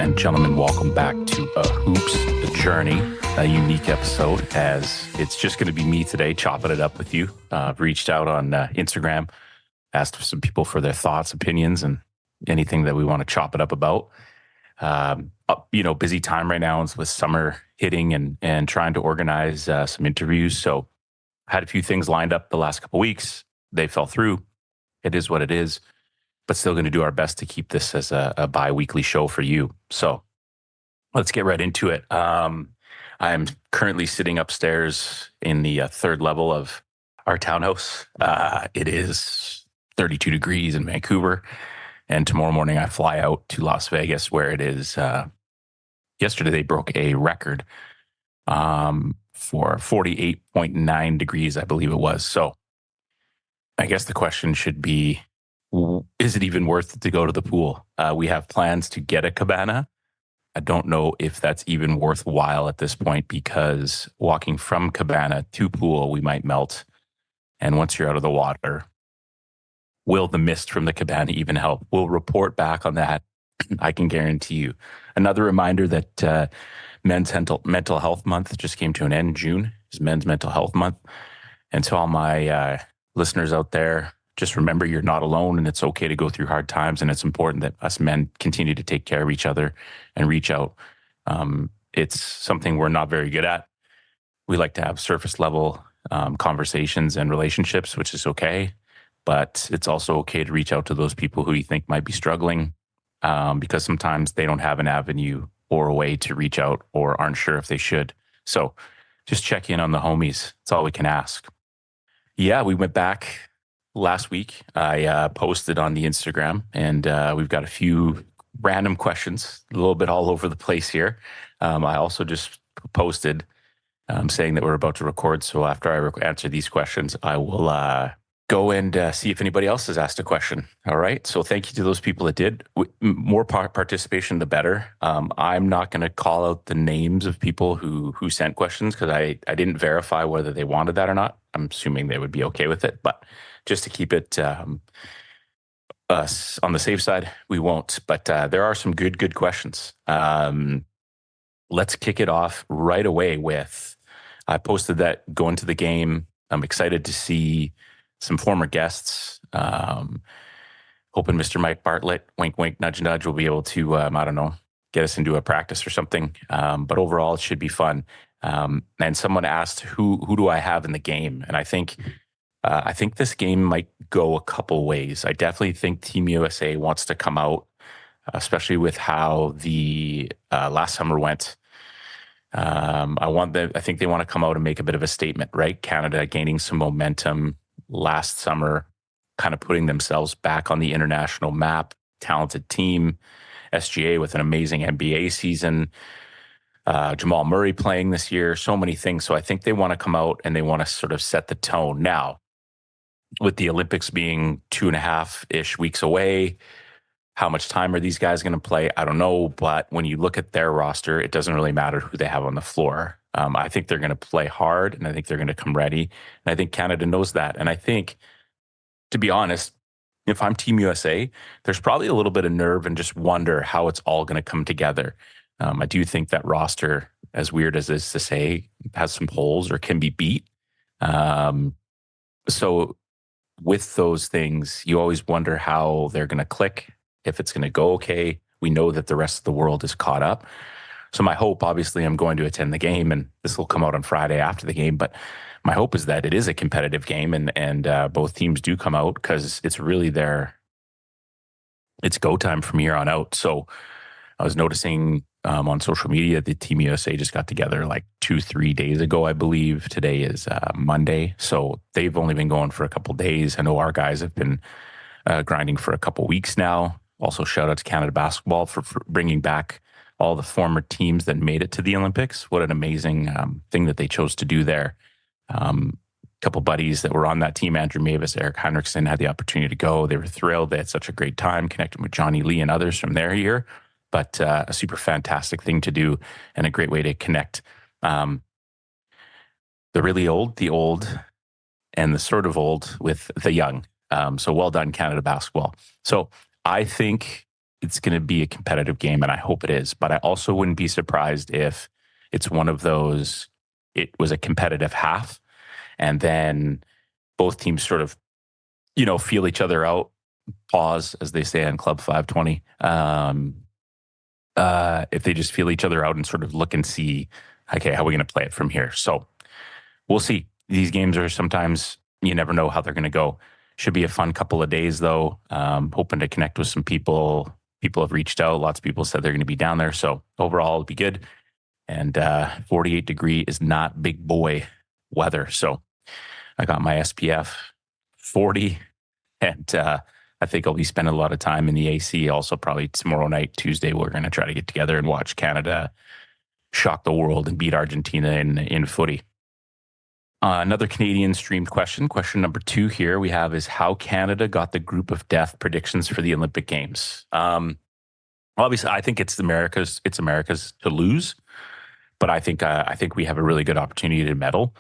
and gentlemen, welcome back to A Hoops The Journey, a unique episode as it's just going to be me today chopping it up with you. I've reached out on Instagram, asked some people for their thoughts, opinions, and anything that we want to chop it up about. Busy time right now with summer hitting and trying to organize some interviews. So I had a few things lined up the last couple of weeks. They fell through. It is what it is, but still going to do our best to keep this as a bi-weekly show for you. So let's get right into it. I'm currently sitting upstairs in the third level of our townhouse. It is 32 degrees in Vancouver. And tomorrow morning I fly out to Las Vegas where it is, yesterday they broke a record for 48.9 degrees, I believe it was. So I guess the question should be, is it even worth it to go to the pool? We have plans to get a cabana. I don't know if that's even worthwhile at this point because walking from cabana to pool, we might melt. And once you're out of the water, will the mist from the cabana even help? We'll report back on that. I can guarantee you. Another reminder that Men's Mental Health Month just came to an end. June is Men's Mental Health Month. And to all my listeners out there, just remember you're not alone and it's okay to go through hard times. And it's important that us men continue to take care of each other and reach out. It's something we're not very good at. We like to have surface level conversations and relationships, which is okay. But it's also okay to reach out to those people who you think might be struggling because sometimes they don't have an avenue or a way to reach out or aren't sure if they should. So just check in on the homies. That's all we can ask. Yeah, we went back last week. I posted on the Instagram and we've got a few random questions, a little bit all over the place here. I also just posted saying that we're about to record. So after I answer these questions, I will go and see if anybody else has asked a question. All right. So thank you to those people that did. More participation, the better. I'm not going to call out the names of people who sent questions because I didn't verify whether they wanted that or not. I'm assuming they would be okay with it, but just to keep it us on the safe side, we won't. But there are some good questions. Let's kick it off right away with, I posted that going to the game. I'm excited to see some former guests. Hoping Mr. Mike Bartlett, wink, wink, nudge, nudge, will be able to, get us into a practice or something. But overall, it should be fun. And someone asked, who do I have in the game? And I think this game might go a couple ways. I definitely think Team USA wants to come out, especially with how the last summer went. I think they want to come out and make a bit of a statement, right? Canada gaining some momentum last summer, kind of putting themselves back on the international map, talented team, SGA with an amazing NBA season, Jamal Murray playing this year, so many things. So I think they want to come out and they want to sort of set the tone. Now, with the Olympics being 2.5-ish weeks away, how much time are these guys going to play? I don't know. But when you look at their roster, it doesn't really matter who they have on the floor. I think they're going to play hard and I think they're going to come ready. And I think Canada knows that. And I think, to be honest, if I'm Team USA, there's probably a little bit of nerve and just wonder how it's all going to come together. I do think that roster, as weird as it is to say, has some holes or can be beat. So with those things, you always wonder how they're going to click, if it's going to go okay. We know that the rest of the world is caught up. So my hope, obviously, I'm going to attend the game, and this will come out on Friday after the game, but my hope is that it is a competitive game and both teams do come out because it's really it's go time from here on out. So I was noticing on social media that Team USA just got together like 2-3 days ago, I believe. Today is Monday. So they've only been going for a couple days. I know our guys have been grinding for a couple weeks now. Also, shout out to Canada Basketball for bringing back all the former teams that made it to the Olympics. What an amazing thing that they chose to do there. Couple buddies that were on that team, Andrew Mavis, Eric Heinrichsen, had the opportunity to go. They were thrilled. They had such a great time connecting with Johnny Lee and others from their year. But a super fantastic thing to do and a great way to connect the really old, the old, and the sort of old with the young. So well done, Canada Basketball. So I think it's going to be a competitive game, and I hope it is. But I also wouldn't be surprised if it's one of those, it was a competitive half, and then both teams sort of, feel each other out, pause, as they say on Club 520. If they just feel each other out and sort of look and see, okay, how are we going to play it from here? So we'll see. These games are sometimes, you never know how they're going to go. Should be a fun couple of days, though. Hoping to connect with some people. People have reached out. Lots of people said they're going to be down there. So overall, it'll be good. And 48 degree is not big boy weather. So I got my SPF 40, and I think I'll be spending a lot of time in the AC. Also, probably tomorrow night, Tuesday, we're going to try to get together and watch Canada shock the world and beat Argentina in footy. Another Canadian streamed question. Question number 2 here we have is how Canada got the group of death predictions for the Olympic Games. Obviously, I think it's America's to lose, but I think we have a really good opportunity to medal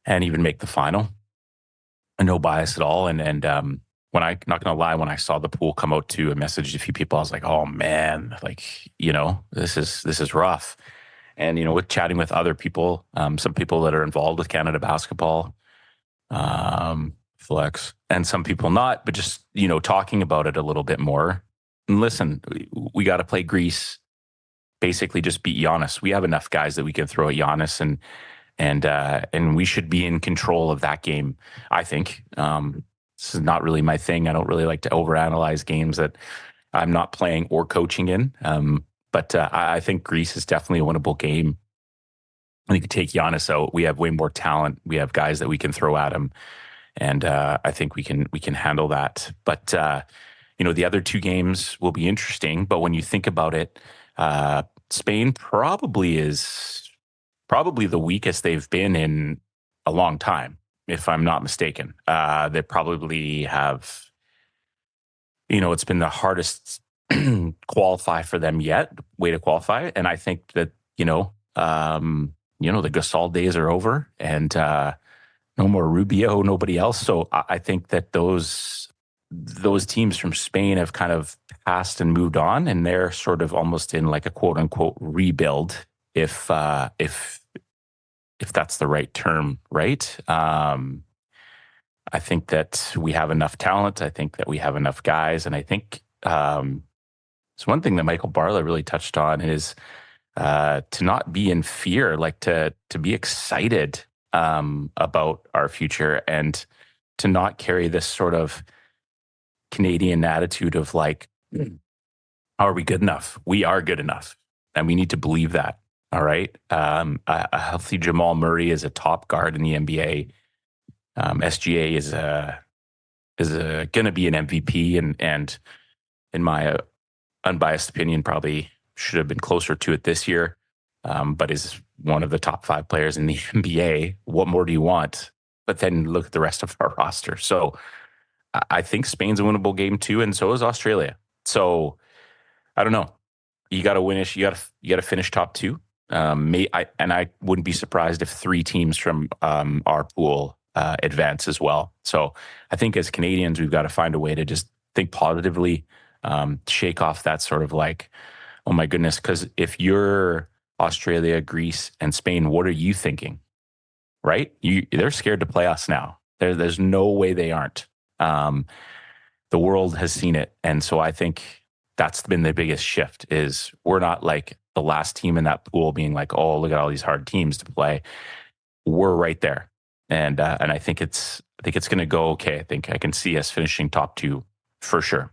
and even make the final. And no bias at all. And when not gonna lie, when I saw the pool come out to a message, a few people, I was like, oh man, this is rough. And, with chatting with other people, some people that are involved with Canada basketball, Flex, and some people not, but just, talking about it a little bit more. And listen, we got to play Greece, basically just beat Giannis. We have enough guys that we can throw at Giannis, and we should be in control of that game, I think. This is not really my thing. I don't really like to overanalyze games that I'm not playing or coaching in. But I think Greece is definitely a winnable game. I think you take Giannis out, we have way more talent. We have guys that we can throw at him, and I think we can handle that. But the other 2 games will be interesting. But when you think about it, Spain probably the weakest they've been in a long time, if I'm not mistaken. They probably have, it's been the hardest qualify for them way to qualify. And I think that, the Gasol days are over, and no more Rubio, nobody else. So I think that those teams from Spain have kind of passed and moved on, and they're sort of almost in like a quote unquote rebuild, if that's the right term, right? I think that we have enough talent. I think that we have enough guys, and I think it's one thing that Michael Barla really touched on is to not be in fear, like to be excited about our future, and to not carry this sort of Canadian attitude of like, are we good enough? We are good enough, and we need to believe that. All right. A healthy Jamal Murray is a top guard in the NBA. SGA is going to be an MVP, and in my unbiased opinion, probably should have been closer to it this year, but is one of the top 5 players in the NBA. What more do you want? But then look at the rest of our roster. So I think Spain's a winnable game too, and so is Australia. So I don't know. You got to win. You got to finish top 2. I wouldn't be surprised if 3 teams from our pool advance as well. So I think as Canadians, we've got to find a way to just think positively, shake off that sort of like, oh my goodness, because if you're Australia, Greece, and Spain, what are you thinking? Right? They're scared to play us now. There's no way they aren't. The world has seen it, and so I think that's been the biggest shift. Is we're not like the last team in that pool being like, oh, look at all these hard teams to play. We're right there. And I think it's going to go okay. I think I can see us finishing top 2 for sure.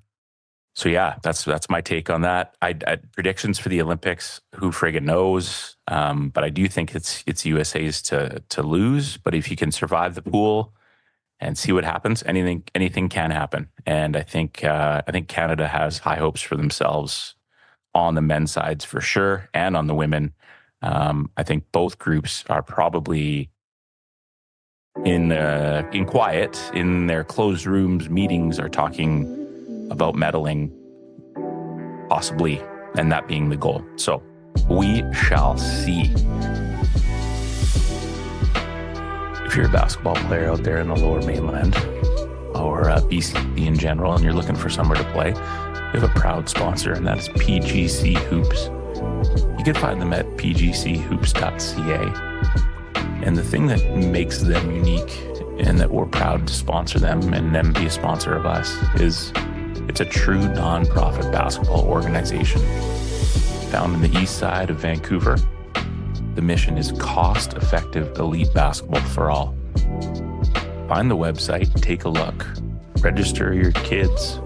So yeah, that's my take on that. I predictions for the Olympics, who friggin' knows? But I do think it's USA's to lose. But if you can survive the pool and see what happens, anything can happen. And I think Canada has high hopes for themselves on the men's sides for sure, and on the women. I think both groups are probably in quiet in their closed rooms meetings are talking about medaling, possibly, and that being the goal. So we shall see. If you're a basketball player out there in the Lower Mainland or BC in general, and you're looking for somewhere to play, We have a proud sponsor, and that is PGC Hoops. You can find them at pgchoops.ca. And the thing that makes them unique and that we're proud to sponsor them and them be a sponsor of us is it's a true nonprofit basketball organization. Found in the east side of Vancouver, the mission is cost-effective elite basketball for all. Find the website, take a look, register your kids,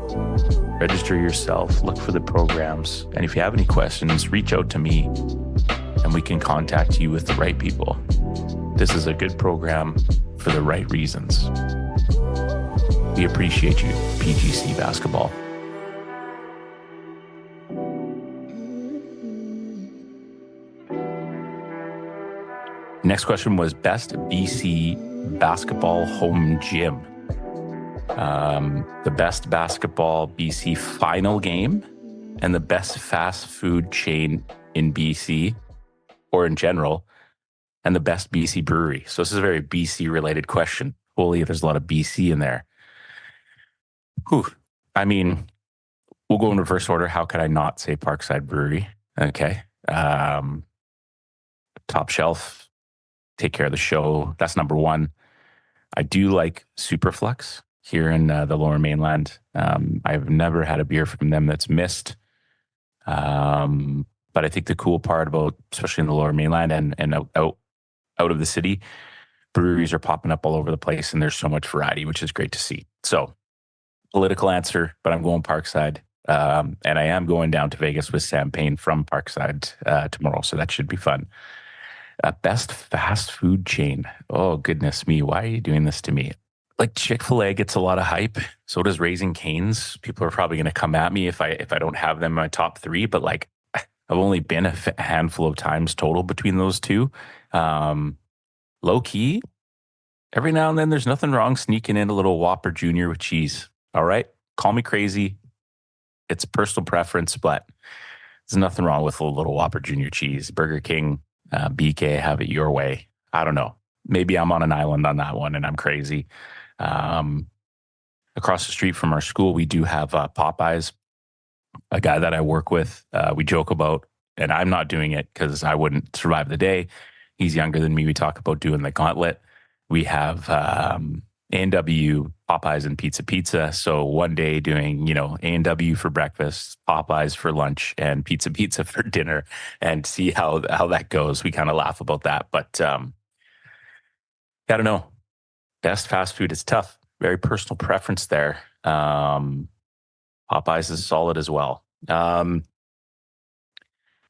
register yourself, look for the programs. And if you have any questions, reach out to me and we can contact you with the right people. This is a good program for the right reasons. We appreciate you, PGC Basketball. Next question was best BC basketball home gym. The best basketball BC final game and the best fast food chain in BC or in general, and the best BC brewery. So this is a very BC related question. Holy, there's a lot of BC in there. Whew. I mean, we'll go in reverse order. How could I not say Parkside Brewery? Okay. Top shelf, take care of the show. That's number one. I do like Superflux here in the Lower Mainland. I've never had a beer from them that's missed. But I think the cool part about, especially in the Lower Mainland and out of the city, breweries are popping up all over the place and there's so much variety, which is great to see. So political answer, but I'm going Parkside. And I am going down to Vegas with Sam Payne from Parkside tomorrow. So that should be fun. Best fast food chain. Oh, goodness me. Why are you doing this to me? Like Chick-fil-A gets a lot of hype. So does Raising Cane's. People are probably going to come at me if I don't have them in my top three, but like I've only been a handful of times total between those two. Low key, every now and then there's nothing wrong sneaking in a little Whopper Jr. with cheese. All right. Call me crazy. It's a personal preference, but there's nothing wrong with a little Whopper Jr. cheese. Burger King, BK, have it your way. I don't know. Maybe I'm on an island on that one and I'm crazy. Across the street from our school, we do have Popeyes, a guy that I work with. We joke about, and I'm not doing it because I wouldn't survive the day. He's younger than me. We talk about doing the gauntlet. We have A&W, Popeyes, and Pizza. So one day doing, A&W for breakfast, Popeyes for lunch, and Pizza for dinner, and see how that goes. We kind of laugh about that, but I don't know. Best fast food is tough. Very personal preference there. Popeyes is solid as well. The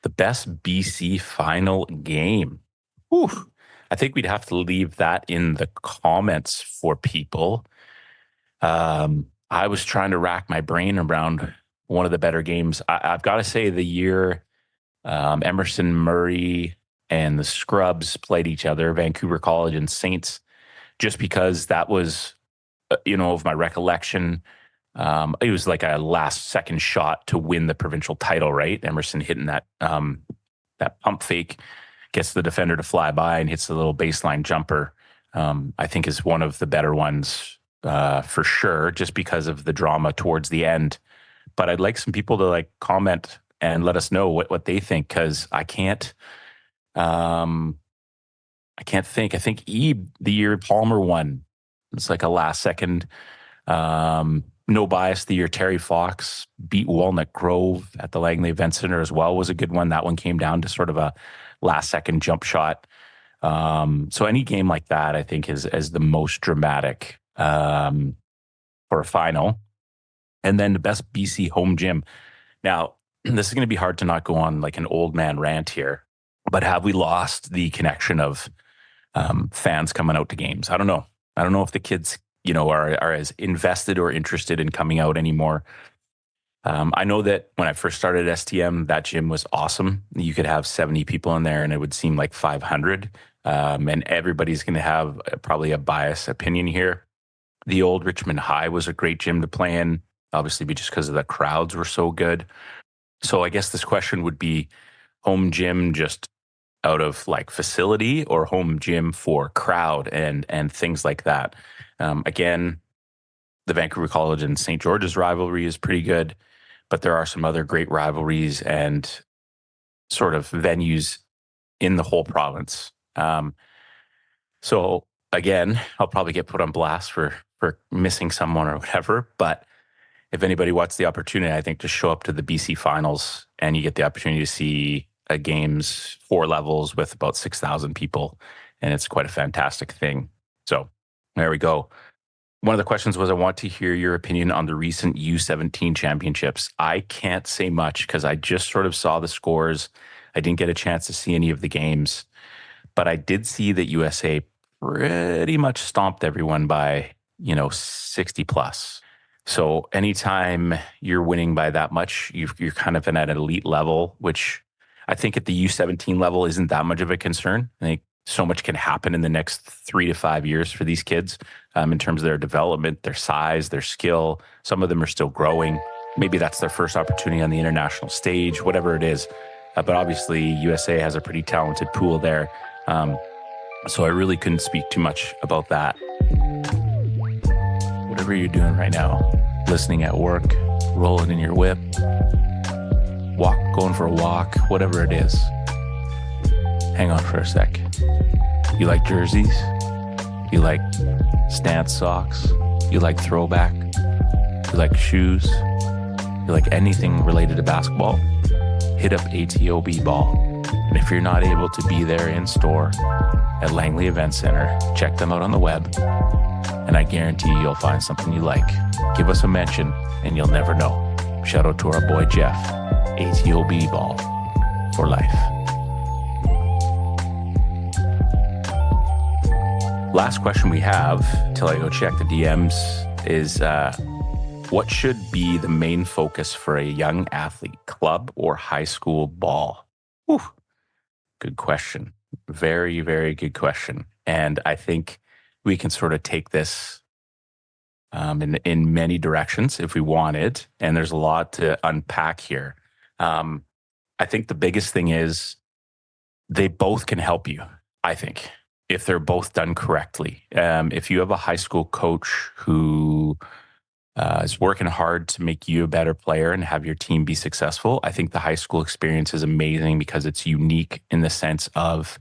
best BC final game. Whew. I think we'd have to leave that in the comments for people. I was trying to rack my brain around one of the better games. I've got to say the year Emerson Murray and the Scrubs played each other, Vancouver College and Saints, just because that was, of my recollection, it was like a last second shot to win the provincial title, right? Emerson hitting that pump fake, gets the defender to fly by and hits the little baseline jumper. I think is one of the better ones for sure, just because of the drama towards the end. But I'd like some people to comment and let us know what they think, because I can't think. I think the year Palmer won, it's like a last second. No bias, the year Terry Fox beat Walnut Grove at the Langley Event Center as well was a good one. That one came down to sort of a last second jump shot. So any game like that, I think, is the most dramatic for a final. And then the best BC home gym. Now, this is going to be hard to not go on like an old man rant here, but have we lost the connection of fans coming out to games? I don't know. I don't know if the kids, are as invested or interested in coming out anymore. I know that when I first started at STM, that gym was awesome. You could have 70 people in there and it would seem like 500. And everybody's going to have probably a biased opinion here. The old Richmond High was a great gym to play in, obviously just because the crowds were so good. So I guess this question would be home gym just out of like facility, or home gym for crowd and things like that. Again, the Vancouver College and St. George's rivalry is pretty good. but there are some other great rivalries and sort of venues in the whole province. So again, I'll probably get put on blast for missing someone or whatever, but if anybody wants the opportunity, I think to show up to the BC finals and you get the opportunity to see a games 4 levels with about 6,000 people, and it's quite a fantastic thing. So there we go. One of the questions was, I want to hear your opinion on the recent U17 championships. I can't say much because I just sort of saw the scores. I didn't get a chance to see any of the games, but I did see that USA pretty much stomped everyone by, 60 plus. So anytime you're winning by that much, you're kind of at an elite level, which I think at the U17 level isn't that much of a concern. I think so much can happen in the next 3 to 5 years for these kids in terms of their development, their size, their skill. Some of them are still growing. Maybe that's their first opportunity on the international stage, whatever it is. But obviously, USA has a pretty talented pool there. So I really couldn't speak too much about that. Whatever you're doing right now, listening at work, rolling in your whip, going for a walk, whatever it is, hang on for a sec. You like jerseys? You like stance socks? You like throwback? You like shoes? You like anything related to basketball? Hit up ATOB Ball. And if you're not able to be there in store at Langley Event Center, check them out on the web. And I guarantee you'll find something you like. Give us a mention and you'll never know. Shout out to our boy Jeff. ATOB Ball for life. Last question we have, till I go check the DMs, is what should be the main focus for a young athlete, club or high school ball? Whew. Good question. Very, very good question. And I think we can sort of take this in many directions if we wanted. And there's a lot to unpack here. I think the biggest thing is they both can help you, I think, if they're both done correctly. If you have a high school coach who is working hard to make you a better player and have your team be successful, I think the high school experience is amazing because it's unique in the sense of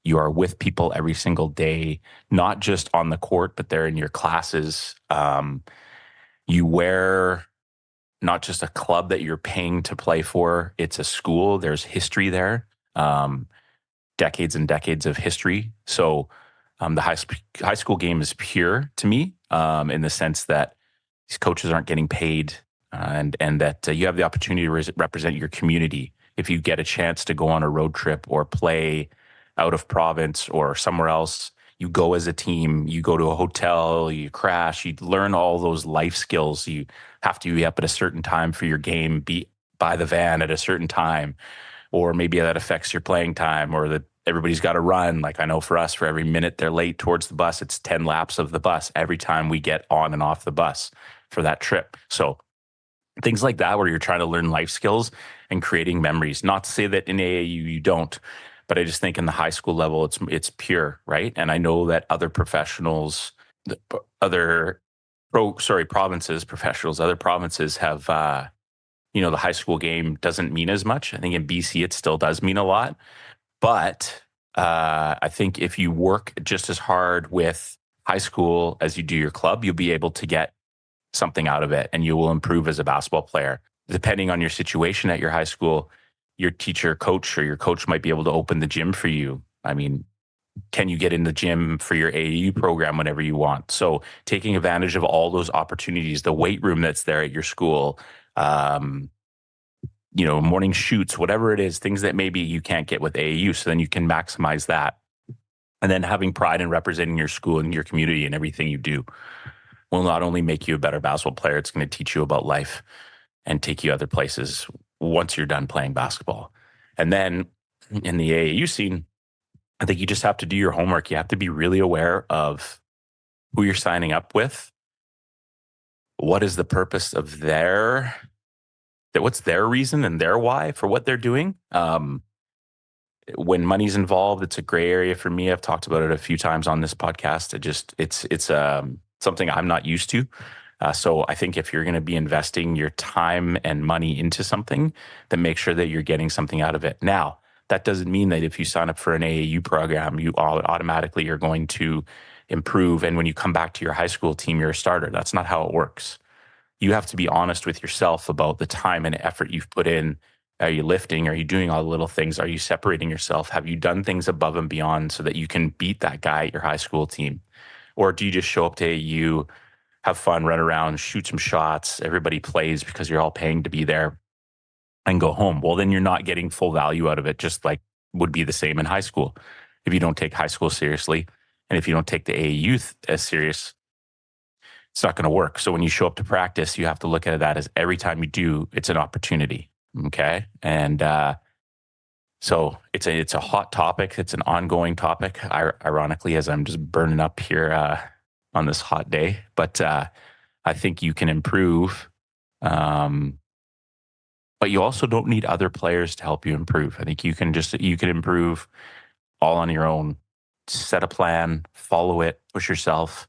you are with people every single day, not just on the court, but they're in your classes. You wear not just a club that you're paying to play for, it's a school. There's history there, decades and decades of history. So the high school game is pure to me in the sense that these coaches aren't getting paid and that you have the opportunity to represent your community. If you get a chance to go on a road trip or play out of province or somewhere else, you go as a team, you go to a hotel, you crash, you learn all those life skills. You have to be up at a certain time for your game, be by the van at a certain time, or maybe that affects your playing time, or that everybody's got to run. Like I know for us, for every minute they're late towards the bus, it's 10 laps of the bus every time we get on and off the bus for that trip. So things like that, where you're trying to learn life skills and creating memories. Not to say that in AAU you don't, but I just think in the high school level, it's pure, right? And I know that other professionals, provinces, professionals, other provinces have, the high school game doesn't mean as much. I think in BC, it still does mean a lot. But I think if you work just as hard with high school as you do your club, you'll be able to get something out of it and you will improve as a basketball player. Depending on your situation at your high school, your teacher, coach, or your coach might be able to open the gym for you. I mean, can you get in the gym for your AAU program whenever you want? So taking advantage of all those opportunities, the weight room that's there at your school, morning shoots, whatever it is, things that maybe you can't get with AAU. So then you can maximize that. And then having pride in representing your school and your community and everything you do will not only make you a better basketball player, it's going to teach you about life and take you other places once you're done playing basketball. And then in the AAU scene, I think you just have to do your homework. You have to be really aware of who you're signing up with. What is the purpose of what's their reason and their why for what they're doing? When money's involved, it's a gray area for me. I've talked about it a few times on this podcast. It's something I'm not used to. So I think if you're going to be investing your time and money into something, then make sure that you're getting something out of it. Now, that doesn't mean that if you sign up for an AAU program, you automatically are going to improve. And when you come back to your high school team, you're a starter. That's not how it works. You have to be honest with yourself about the time and effort you've put in. Are you lifting? Are you doing all the little things? Are you separating yourself? Have you done things above and beyond so that you can beat that guy at your high school team? Or do you just show up to AAU, have fun, run around, shoot some shots, everybody plays because you're all paying to be there, and go home? Well, then you're not getting full value out of it, just like would be the same in high school. If you don't take high school seriously, and if you don't take the AAU as serious, it's not going to work. So when you show up to practice, you have to look at that as every time you do, it's an opportunity. Okay. And so it's a hot topic. It's an ongoing topic, ironically, as I'm just burning up here on this hot day. But I think you can improve. But you also don't need other players to help you improve. I think you can improve all on your own. Set a plan, follow it, push yourself,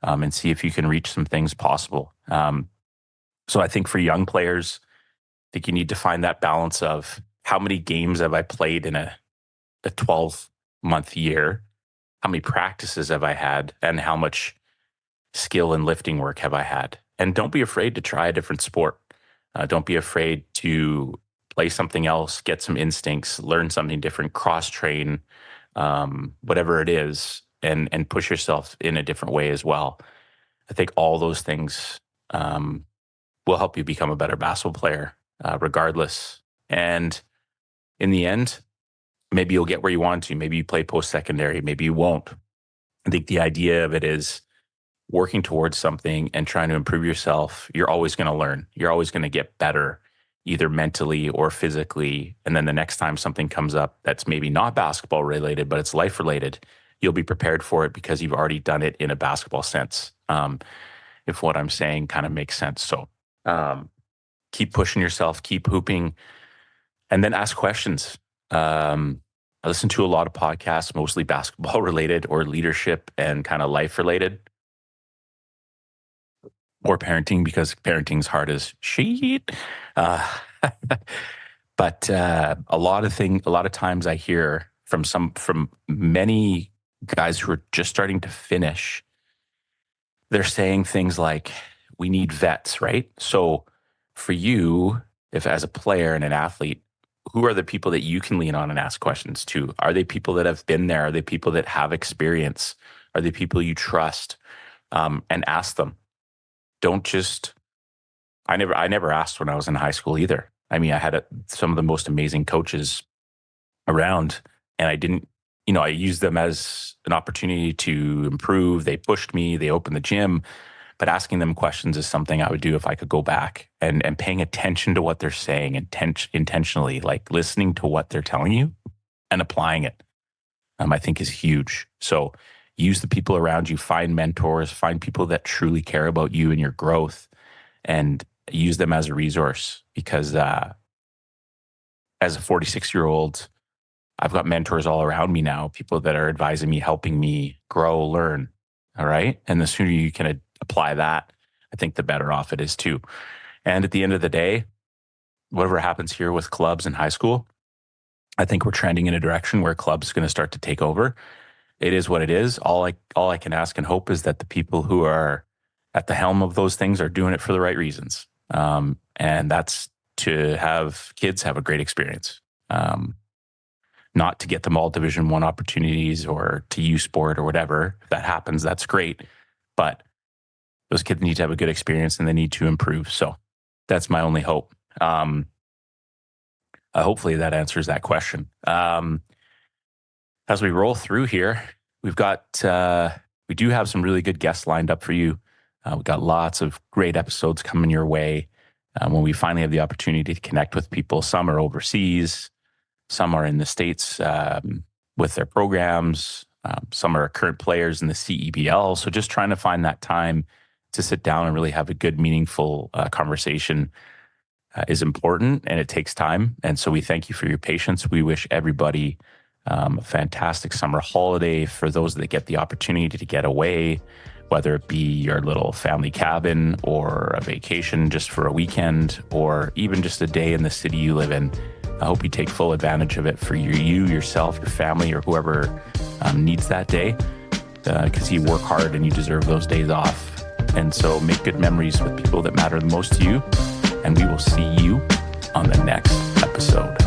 and see if you can reach some things possible. So I think for young players, I think you need to find that balance of how many games have I played in a 12-month year? How many practices have I had? And how much skill and lifting work have I had? And don't be afraid to try a different sport. Don't be afraid to play something else, get some instincts, learn something different, cross-train, whatever it is, and push yourself in a different way as well. I think all those things will help you become a better basketball player, regardless. And in the end, maybe you'll get where you want to. Maybe you play post-secondary. Maybe you won't. I think the idea of it is working towards something and trying to improve yourself. You're always going to learn. You're always going to get better, either mentally or physically. And then the next time something comes up that's maybe not basketball related, but it's life related, you'll be prepared for it because you've already done it in a basketball sense. If what I'm saying kind of makes sense. So keep pushing yourself, keep hooping, and then ask questions. I listen to a lot of podcasts, mostly basketball related or leadership and kind of life related, or parenting, because parenting's hard as shit. But a lot of times I hear from many guys who are just starting to finish, they're saying things like, we need vets, right? So for you, if as a player and an athlete, who are the people that you can lean on and ask questions to? Are they people that have been there? Are they people that have experience? Are they people you trust? And ask them. Don't just, I never asked when I was in high school either. I mean, I had some of the most amazing coaches around, and I didn't, I used them as an opportunity to improve. They pushed me, they opened the gym, but asking them questions is something I would do if I could go back, and paying attention to what they're saying intentionally, like listening to what they're telling you and applying it, I think is huge. So use the people around you, find mentors, find people that truly care about you and your growth, and use them as a resource. Because as a 46-year-old, I've got mentors all around me now, people that are advising me, helping me grow, learn. All right. And the sooner you can apply that, I think the better off it is too. And at the end of the day, whatever happens here with clubs in high school, I think we're trending in a direction where clubs are going to start to take over. It is what it is. All I can ask and hope is that the people who are at the helm of those things are doing it for the right reasons. And that's to have kids have a great experience. Not to get them all Division I opportunities or to U Sport or whatever. If that happens, that's great. But those kids need to have a good experience and they need to improve. So that's my only hope. Hopefully that answers that question. As we roll through here, we do have some really good guests lined up for you. We've got lots of great episodes coming your way when we finally have the opportunity to connect with people. Some are overseas, some are in the States with their programs. Some are current players in the CEBL. So just trying to find that time to sit down and really have a good, meaningful conversation is important, and it takes time. And so we thank you for your patience. We wish everybody a fantastic summer holiday. For those that get the opportunity to get away, whether it be your little family cabin or a vacation just for a weekend, or even just a day in the city you live in. I hope you take full advantage of it for you, yourself, your family, or whoever needs that day, because you work hard and you deserve those days off. And so make good memories with people that matter the most to you, and we will see you on the next episode.